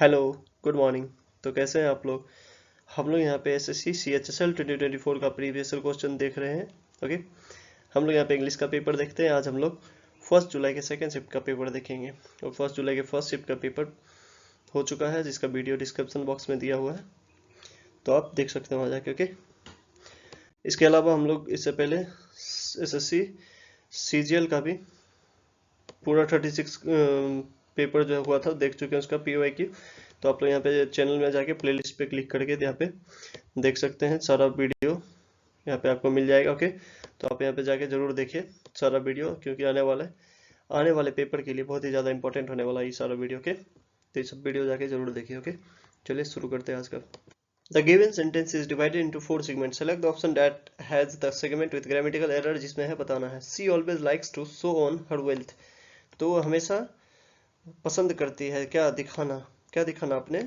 Hello, good morning. तो कैसे हैं आप लोग? हम लोग यहाँ पे एसएससी CHSL 2024 का प्रीवियस क्वेश्चन देख रहे हैं। ओके, हम लोग यहाँ पे इंग्लिश का पेपर देखते हैं। आज हम लोग 1 जुलाई के सेकेंड शिफ्ट का पेपर देखेंगे और 1 जुलाई के फर्स्ट शिफ्ट का पेपर हो चुका है, जिसका वीडियो डिस्क्रिप्शन बॉक्स में दिया हुआ है, तो आप देख सकते हैं वहाँ जाके। ओके, इसके अलावा हम लोग इससे पहले एसएससी CGL का भी पूरा 36 पेपर जो हुआ था देख चुके हैं, उसका POIQ। तो आप लोग यहाँ पे चैनल में जाके प्लेलिस्ट पे क्लिक करके यहाँ पे देख सकते हैं, सारा वीडियो यहाँ पे आपको मिल जाएगा। ओके, तो आप यहाँ पे जाके जरूर देखिए सारा वीडियो, क्योंकि आने वाले पेपर के लिए बहुत ही ज़्यादा इंपॉर्टेंट होने वाला है ये सारा वीडियो। ओके, तो ये सब वीडियो जाके जरूर देखिए। ओके, चलिए शुरू करते हैं आज का। The given sentence is divided into 4 segments. Select the option that has the segment with grammatical error, जिसमें है बताना है She always likes to show on her wealth। तो वो हमेशा पसंद करती है क्या दिखाना अपने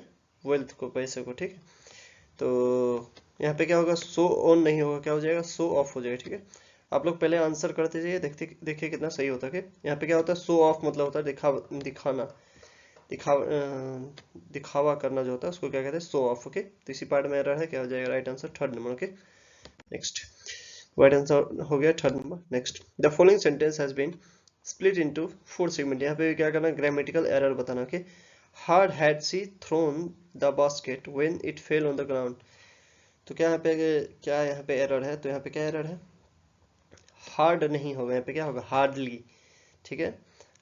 वेल्थ को, पैसे को। ठीक है, तो यहाँ पे क्या होगा, शो ऑन नहीं होगा, क्या हो जाएगा, शो ऑफ हो जाएगा। ठीक है, आप लोग पहले आंसर करते जाइए, देखिए कितना सही होता है। यहाँ पे क्या होता है, शो ऑफ मतलब होता है दिखाना, दिखावा करना जो होता है उसको क्या कहते हैं, शो ऑफ। ओके, तो इसी पार्ट में एरर है, क्या हो जाएगा right answer third number. Okay, next right answer हो गया third number. Next, the following sentence has been split into 4 segment. यहाँ पे क्या करना, ग्रामेटिकल एरर बताना। Okay, hard had she thrown the basket when it fell on the ground. तो क्या यहाँ पे एरर है, तो यहाँ पे क्या एरर है, हार्ड नहीं होगा, यहाँ पे क्या होगा, हार्डली। ठीक है,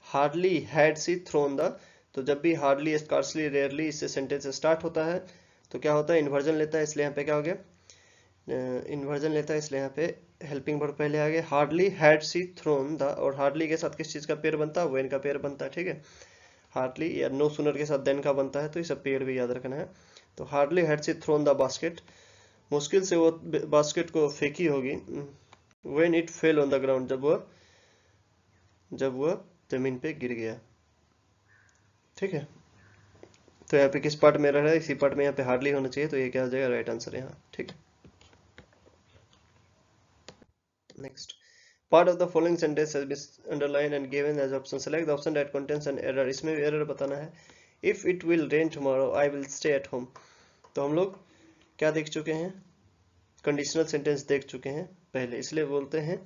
hardly had she thrown the, तो जब भी हार्डली, स्कार्सली, रेयरली इससे सेंटेंस स्टार्ट होता है तो क्या होता है, इन्वर्जन लेता है, इसलिए यहाँ पे क्या हो गया, इन्वर्जन लेता है, इसलिए यहाँ पे हेल्पिंग वर्ब पहले आ गया। Hardly had she thrown the, और हार्डली के साथ किस चीज का पेयर बनता है, वेन का पेयर बनता है। ठीक है, हार्डली या नो सुनर के साथ देन का बनता है, तो ये सब पेयर भी याद रखना है। तो hardly had she thrown the basket, मुश्किल से वो बास्केट को फेंकी होगी, when it fell on the ground, जब वह जमीन पे गिर गया। ठीक है, तो यहाँ पे किस पार्ट में रह रहा है, इसी पार्ट में यहाँ पे हार्डली होना चाहिए, तो ये क्या हो जाएगा राइट आंसर यहाँ। ठीक है, next, part of the following sentence has been underlined and given as option. Select the option that contains an error। इसमें भी एरर बताना है। If it will rain tomorrow, I will stay at home। तो हम लोग क्या देख चुके हैं, कंडीशनल सेंटेंस देख चुके हैं पहले, इसलिए बोलते हैं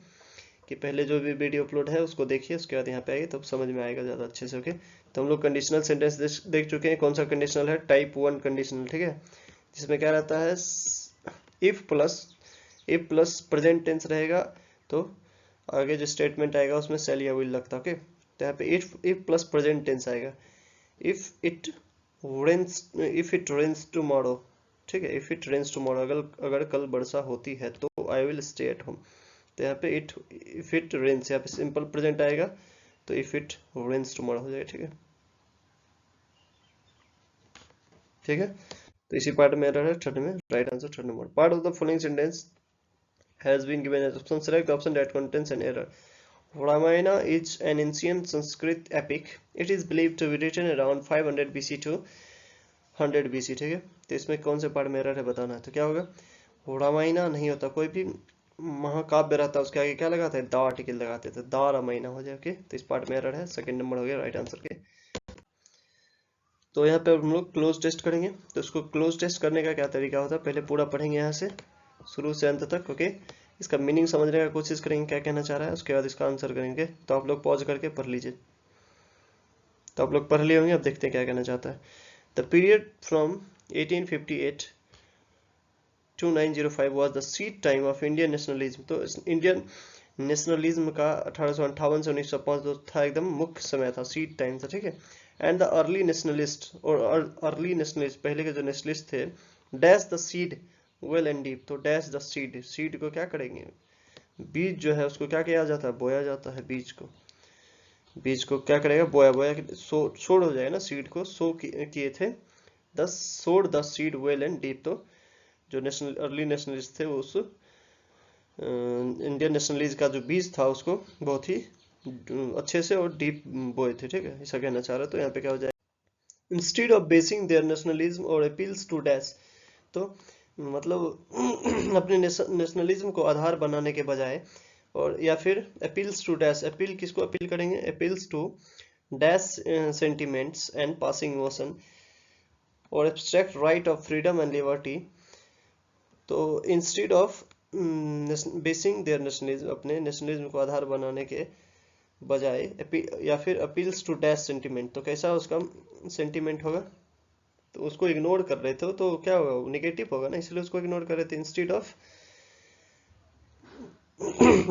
कि पहले जो भी वीडियो अपलोड है उसको देखिए, उसके बाद यहाँ पे आइए, तब समझ में आएगा ज़्यादा अच्छे से। ओके, तो हम लोग कंडीशनल सेंटेंस देख चुके हैं। कौन सा कंडीशनल है, टाइप 1 कंडीशनल। ठीक है, जिसमें क्या रहता है, इफ प्लस प्रेजेंट टेंस रहेगा तो आगे जो स्टेटमेंट आएगा उसमें शैल या विल लगता है। ओके, तो यहाँ पे इफ प्लस प्रेजेंट टेंस आएगा। If it rains tomorrow. ठीक है, इफ इट रेन्स टुमारो, अगर कल वर्षा होती है तो I will stay at home. तो यहाँ पे इफ इट रेन्स, यहाँ पे सिंपल प्रेजेंट आएगा, तो इफ इट रेन्स टुमारो हो जाएगा। ठीक है, ठीक है, तो इसी पार्ट में एरर है थर्ड में, right answer third number. Part of the following sentence has been given as option. Select the option that contains an error. Ramayana is an ancient Sanskrit epic. It is believed to be written around 500 BC to 100 BC। ठीक है, तो इसमें कौन से part में error है बताना है। तो क्या होगा, रामायणा नहीं होता, कोई भी महाकाव्य रहता है उसके आगे क्या लगाते हैं, द आर्टिकल लगाते हैं, तो द रामायणा हो जाए। ओके, तो इस पार्ट में एरर है, सेकंड नंबर हो गया राइट आंसर के। तो यहाँ पे हम लोग क्लोज टेस्ट करेंगे। तो उसको क्लोज टेस्ट करने का क्या तरीका होता है, पहले पूरा पढ़ेंगे यहाँ से शुरू से अंत तक। ओके, इसका मीनिंग समझने का कोशिश करेंगे, क्या कहना चाह रहा है, उसके बाद इसका आंसर करेंगे। तो आप लोग पॉज करके पढ़ लीजिए। तो आप लोग पढ़ लिए होंगे, अब देखते हैं क्या कहना चाहता है। The period from 1858 to 905 was the seed time of Indian nationalism. तो इंडियन नेशनलिज्म का 1858 से 1905 था, एकदम मुख्य समय था, सीड टाइम था। ठीक है, एंड द अर्ली नेशनलिस्ट, और अर्ली नेशनलिस्ट, पहले के जो नेशनलिस्ट थे, dash the seed well and deep. तो डैश द सीड, सीड को क्या करेंगे, बीज जो है उसको क्या किया जाता है, बोया जाता है। बीज को क्या करेगा, बोया सोड हो जाएगा ना, सीड को सो किए थे। द सोड the seed well and deep. तो जो अर्ली नेशनलिस्ट थे वो उस इंडियन नेशनलिज्म का जो बीज था उसको बहुत ही अच्छे से और डीप बोए थे। ठीक है, ऐसा कहना चाह रहा है। तो यहाँ पे क्या हो जाएगा, instead of basing their nationalism और अपील्स टू डैश। तो मतलब अपने नेशनलिज्म को आधार बनाने के बजाय, और या फिर अपील्स टू डैश, अपील किसको अपील करेंगे, appeals to dash sentiments and passing emotion. और abstract right of freedom and liberty, तो instead of basing their nationalism, अपने नेशनलिज्म को आधार बनाने के बजाय, या फिर अपील्स टू डैश सेंटिमेंट, तो कैसा उसका सेंटिमेंट होगा, तो उसको इग्नोर कर रहे थे, तो क्या होगा, नेगेटिव होगा ना, इसलिए उसको इग्नोर कर रहे थे। Instead of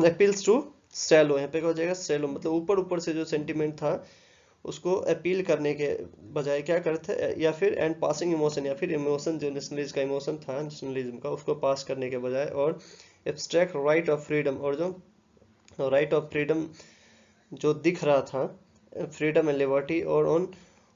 appeals to shallow, यहाँ पे क्या हो जाएगा, सैलो, मतलब ऊपर ऊपर से जो सेंटिमेंट था उसको अपील करने के बजाय क्या करते, या फिर एंड पासिंग इमोशन, या फिर इमोशन जो नेशनलिज्म का इमोशन था, नेशनलिज्म का, उसको पास करने के बजाय, और एब्स्ट्रैक्ट राइट ऑफ फ्रीडम, और जो राइट ऑफ फ्रीडम जो दिख रहा था, फ्रीडम एंड लिबर्टी, और on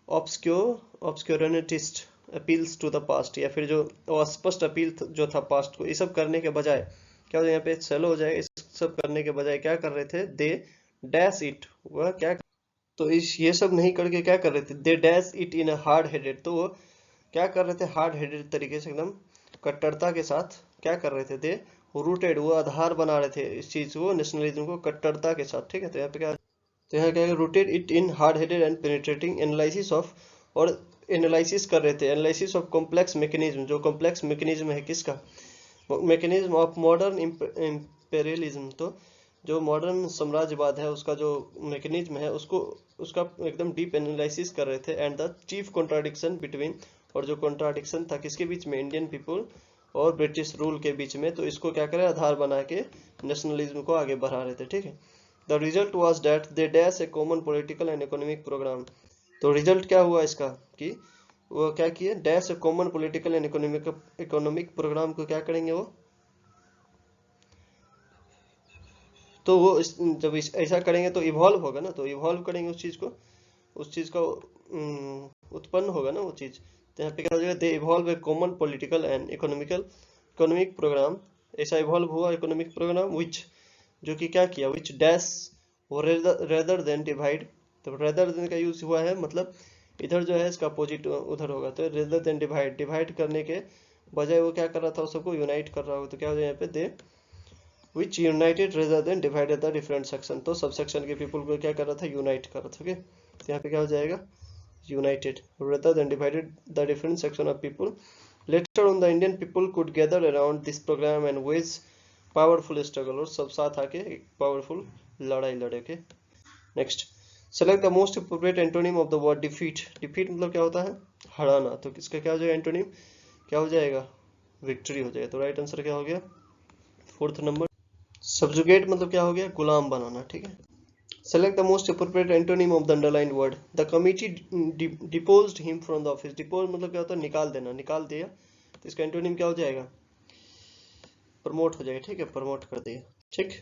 obscurantist appeals to the past, या फिर जो अस्पष्ट अपील जो था पास्ट को, ये सब करने के बजाय क्या हो जाए, यहाँ पे चलो हो जाएगा, इस सब करने के बजाय क्या कर रहे थे, दे डैश इट, वह क्या, तो इस ये सब नहीं करके क्या कर रहे थे, they dash it in a hard headed, तो वो क्या कर रहे थे, हार्ड हेडेड तरीके से, एकदम कट्टरता के साथ क्या कर रहे थे, दे रूटेड, वो आधार बना रहे थे इस चीज को, नेशनलिज्म को, कट्टरता के साथ, ठीक है। तो यहाँ पे क्या, तो यहाँ क्या है, rooted it in hard headed and penetrating analysis of, और एनालिसिस कर रहे थे, एनालिसिस ऑफ कॉम्प्लेक्स मैकेनिज्म, जो कॉम्प्लेक्स मैकेनिज्म है किसका, मैकेनिज्म ऑफ मॉडर्न इंपेरियलिज्म, तो जो मॉडर्न साम्राज्यवाद है उसका जो मैकेनिज्म है, उसको उसका एकदम डीप एनालिसिस कर रहे थे। And the chief contradiction between, और जो कॉन्ट्राडिक्शन था किसके बीच में, इंडियन पीपल और ब्रिटिश रूल के बीच में, तो इसको क्या करें, आधार बना के नेशनलिज्म को आगे बढ़ा रहे थे, ठीक है। The result was that they dash a common political and economic programme, तो रिजल्ट क्या हुआ इसका, कि वो क्या किए, dash a common political and economic programme को क्या करेंगे वो, तो वो जब ऐसा करेंगे तो इवॉल्व होगा ना, तो इवॉल्व करेंगे उस चीज को, उस चीज का उत्पन्न होगा ना वो चीज। तो यहाँ पे क्या हो जाएगा, they evolve a common political and economic programme, ऐसा इवॉल्व हुआ इकोनॉमिक प्रोग्राम विच, जो कि क्या किया, which dash rather than divide, तो रेदर देन का यूज हुआ है, मतलब इधर जो है इसका अपोजिट उधर होगा, तो रेदर देन डिवाइड, डिवाइड करने के बजाय वो क्या कर रहा था, सबको यूनाइट कर रहा होगा, तो क्या हो जाए यहाँ पे, दे which united rather than divided the different section, तो सब सेक्शन के पीपल को क्या कर रहा था, यूनाइट कर रहा था, ओके। तो यहाँ पे क्या हो जाएगा, united rather than divided the different section of people, later on the Indian people could gather around this program and wage powerful struggle, और सब साथ आके एक पावरफुल लड़ाई लड़े, okay. Next, select the most appropriate antonym of the word defeat, defeat मतलब क्या होता है, हराना, तो किसका क्या हो जाएगा एंटोनिम, क्या हो जाएगा, विक्ट्री हो जाएगा। तो राइट आंसर क्या हो गया, फोर्थ नंबर। सब्जुगेट मतलब क्या हो गया, गुलाम बनाना, ठीक है। Select the most appropriate antonym of the underlined word, the committee deposed him from the office, depose मतलब क्या होता है, निकाल देना, निकाल दिया, तो इसका एंटोनिम क्या हो जाएगा, प्रमोट हो जाएगा, ठीक है, प्रमोट कर दिया, ठीक।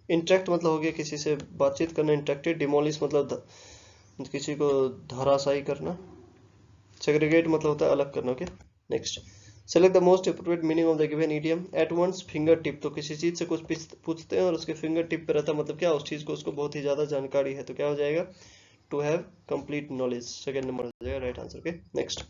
इंटरेक्ट मतलब हो गया किसी से बातचीत करना, इंटरेक्टेड। डिमोलिश मतलब किसी को धराशायी करना। सेग्रीगेट मतलब होता है अलग करना, okay. Next, select the most appropriate meaning of the given idiom, at one's finger tip, तो किसी चीज से कुछ पूछते हैं और उसके फिंगर टिप पे रहता है, मतलब क्या, उस चीज को उसको बहुत ही ज्यादा जानकारी है, तो क्या हो जाएगा, to have complete knowledge, second number हो जाएगा right answer, okay. Next,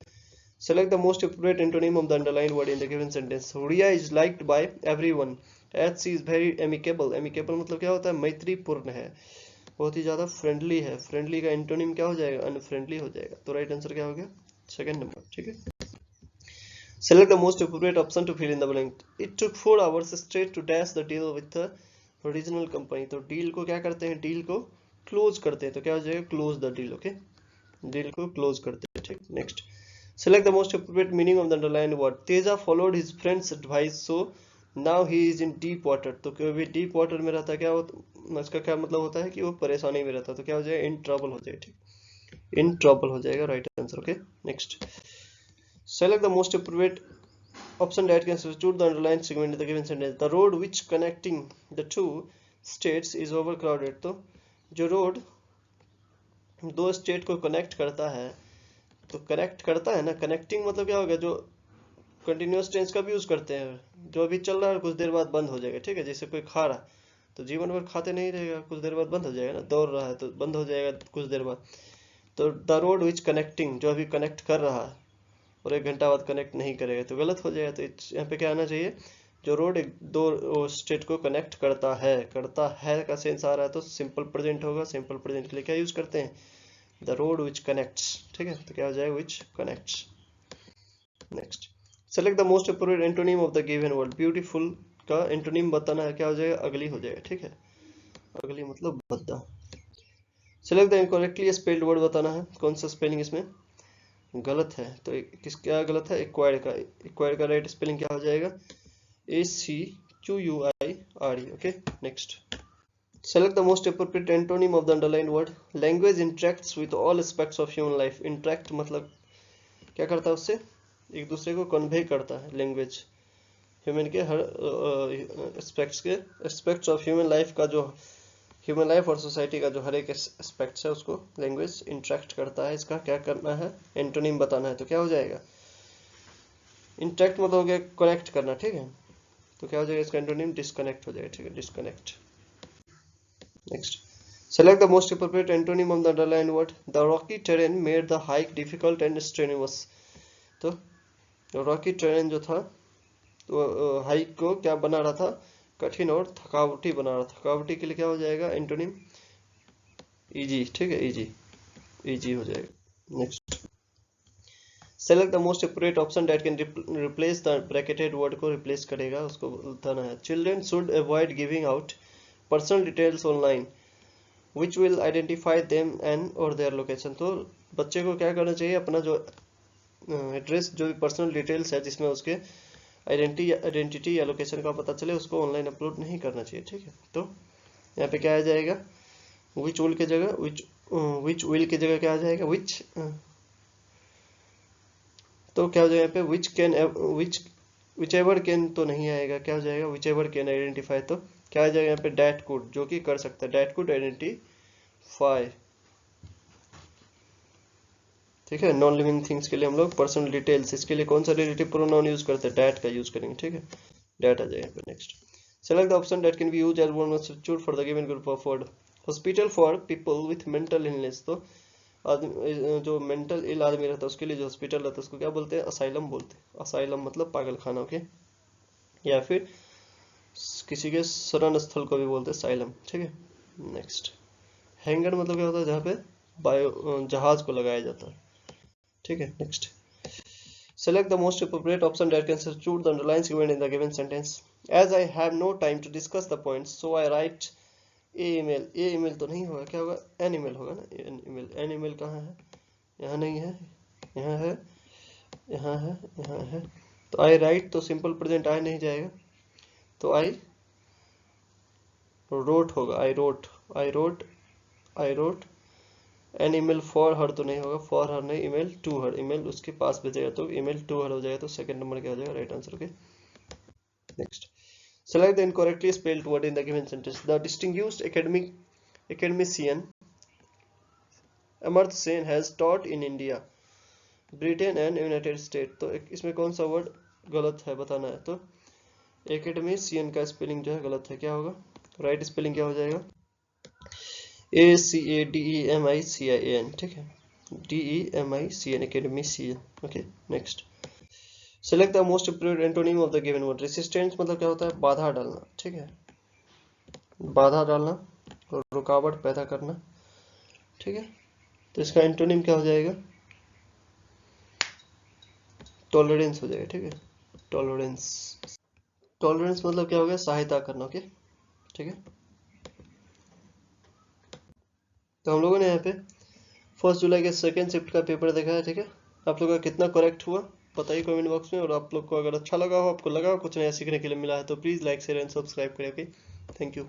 select the most appropriate antonym of the underline word in the given sentence, Riya is liked by everyone as she is very amicable, amicable मतलब क्या होता है, मैत्रीपूर्ण है, बहुत ही ज्यादा फ्रेंडली है, फ्रेंडली का एंटोनिम क्या हो जाएगा, अनफ्रेंडली हो जाएगा, तो राइट आंसर क्या हो गया, सेकंड नंबर, ठीक है। Select the most appropriate option to fill in the blank. It took 4 hours straight to dash the deal with the original company. तो डील को क्या करते हैं, डील को क्लोज करते हैं, तो क्या हो जाएगा, close the deal, okay, deal को क्लोज करते हैं, ठीक। Next, select the most appropriate meaning of the underlined word. Teja followed his friend's advice, so now he is in deep water. तो कोई भी deep water में रहता है, क्या होता, इसका क्या मतलब होता है कि वो परेशानी में रहता है, तो क्या हो जाएगा, in trouble हो जाएगा, ठीक, in trouble हो जाएगा right answer, okay. Next, select the most appropriate option that can substitute the underlined segment in the given sentence. The road which connecting the two states is overcrowded. तो जो road दो state को connect करता है, तो connect करता है ना, कनेक्टिंग मतलब क्या होगा, जो कंटिन्यूअस टेंस का भी यूज करते हैं, जो अभी चल रहा है कुछ देर बाद बंद हो जाएगा, ठीक है। जैसे कोई खा रहा तो जीवन भर खाते नहीं रहेगा, कुछ देर बाद बंद हो जाएगा ना, दौड़ रहा है तो बंद हो जाएगा कुछ देर बाद। तो द रोड विच कनेक्टिंग, जो अभी कनेक्ट कर रहा है और 1 घंटा बाद कनेक्ट नहीं करेगा तो गलत हो जाएगा। तो यहाँ पे क्या आना चाहिए, जो रोड दो स्टेट को कनेक्ट करता है का सेंस आ रहा है तो सिंपल प्रेजेंट होगा। सिंपल प्रेजेंट के लिए क्या यूज करते हैं, द रोड विच कनेक्ट्स, ठीक है, तो क्या हो जाएगा, which connects. Next, select the most appropriate antonym of the given word. Beautiful का एंटोनिम बताना है, क्या हो जाएगा, अगली हो जाएगा, ठीक है, अगली मतलब भद्दा। Select the incorrectly spelled word बताना है, कौन सा स्पेलिंग इसमें गलत है, तो किस क्या गलत है, एक्वायर्ड का, एक्वायर्ड का राइट स्पेलिंग क्या हो जाएगा, ACQUIRE, okay. Next, select the most appropriate antonym of the underlined word। language interacts with all aspects of human life। interact मतलब क्या करता है, उससे एक दूसरे को कन्वे करता है, लैंग्वेज ह्यूमन के हर एस्पेक्ट्स ऑफ ह्यूमन लाइफ का, जो ह्यूमन लाइफ और सोसाइटी का जो हर एक एस्पेक्ट्स है उसको लैंग्वेज इंटरेक्ट करता है। इसका क्या करना है, एंटोनिम बताना है, तो क्या हो जाएगा, इंटरेक्ट मतलब हो गया कनेक्ट करना, ठीक है, तो क्या हो जाएगा इसका एंटोनिम, डिस्कनेक्ट हो जाएगा, ठीक है, disconnect. Next, select the most appropriate antonym of the underlined word। the rocky terrain made the hike difficult and strenuous। तो रॉकी टेरेन जो था तो हाइक को क्या बना रहा था, कठिन और थकावटी बना रहा था। थकावटी के लिए क्या हो जाएगा एंटोनिम, इजी, ठीक है, इजी, इजी हो जाएगा। Next, select the most appropriate option that can replace the bracketed word को रिप्लेस करेगा, उसको बताना है। Children should avoid giving out personal details online which will identify them and और देयर लोकेशन। तो बच्चे को क्या करना चाहिए, अपना जो एड्रेस, जो भी पर्सनल डिटेल्स है जिसमें उसके आइडेंटिटी या लोकेशन का पता चले, उसको ऑनलाइन अपलोड नहीं करना चाहिए, ठीक है। तो यहाँ पे क्या आ जाएगा, विच विल की जगह विच विल की जगह क्या आ जाएगा, विच, तो क्या हो जाएगा यहाँ पे, which can, which ever can तो नहीं आएगा, क्या हो जाएगा, विच एवर कैन आइडेंटिफाई, तो क्या आ जाएगा यहाँ पे, डैट कुड, जो कि कर सकता है, डैट कुड आइडेंटिफाई, ठीक है। नॉन लिविंग थिंग्स के लिए हम लोग पर्सनल डिटेल्स, इसके लिए कौन सा रिलेटिव प्रोनाउन यूज करते हैं, डैट का यूज करेंगे, ठीक है, डैट आ जाएगा। Next, select the option that can be used as one substitute for the given group of word. Hospital for people with mental illness, तो आदमी जो मेंटल इल आदमी रहता है उसके लिए जो हॉस्पिटल रहता है उसको क्या बोलते हैं, असाइलम बोलते हैं। असाइलम मतलब पागल खाना, ओके, या फिर किसी के शरण स्थल को भी बोलते हैं साइलम, ठीक है। नेक्स्ट, हैंगर मतलब क्या होता है, जहाँ पे जहाज को लगाया जाता है, ठीक है। Next, select the most appropriate option that can substitute the underlines given in the given sentence। as I have no time to discuss the points so I write a email। a email तो नहीं होगा, क्या होगा, an email होगा ना, an email। an email कहाँ है, यहाँ नहीं है, यहाँ है, यहाँ है, यहाँ है, तो I write तो सिंपल प्रेजेंट I नहीं जाएगा, तो I wrote होगा, I wrote, I wrote, I wrote an email for her तो नहीं होगा, फॉर हर नहीं, ईमेल टू हर, ईमेल उसके पास भेजेगा तो ईमेल टू हर हो जाएगा, तो सेकंड नंबर क्या हो जाएगा, right answer, okay. Next, select the incorrectly spelled word in the given sentence. The distinguished academician Amartya Sen has taught in India, Britain and United state. तो इसमें कौन सा वर्ड गलत है बताना है, तो एकेडमिशियन का स्पेलिंग जो है गलत है, क्या होगा, राइट स्पेलिंग क्या हो जाएगा, ACADEMICIAN, ठीक है, DEMICN, academician, okay. Next, select the most appropriate antonym of the given word. Resistance मतलब क्या होता है, बाधा डालना, ठीक है, बाधा डालना और रुकावट पैदा करना, ठीक है, तो इसका एंटोनिम क्या हो जाएगा, टॉलरेंस हो जाएगा, ठीक है, टॉलरेंस। टॉलरेंस मतलब क्या हो गया, सहायता करना, ओके, ठीक है। तो हम लोगों ने यहाँ पे 1 जुलाई के सेकेंड शिफ्ट का पेपर देखा है, ठीक है। आप लोग का कितना करेक्ट हुआ बताइए कमेंट बॉक्स में, और आप लोग को अगर अच्छा लगा हो, आपको लगा हो कुछ नया सीखने के लिए मिला है, तो please like share and subscribe करें, ओके। Thank you.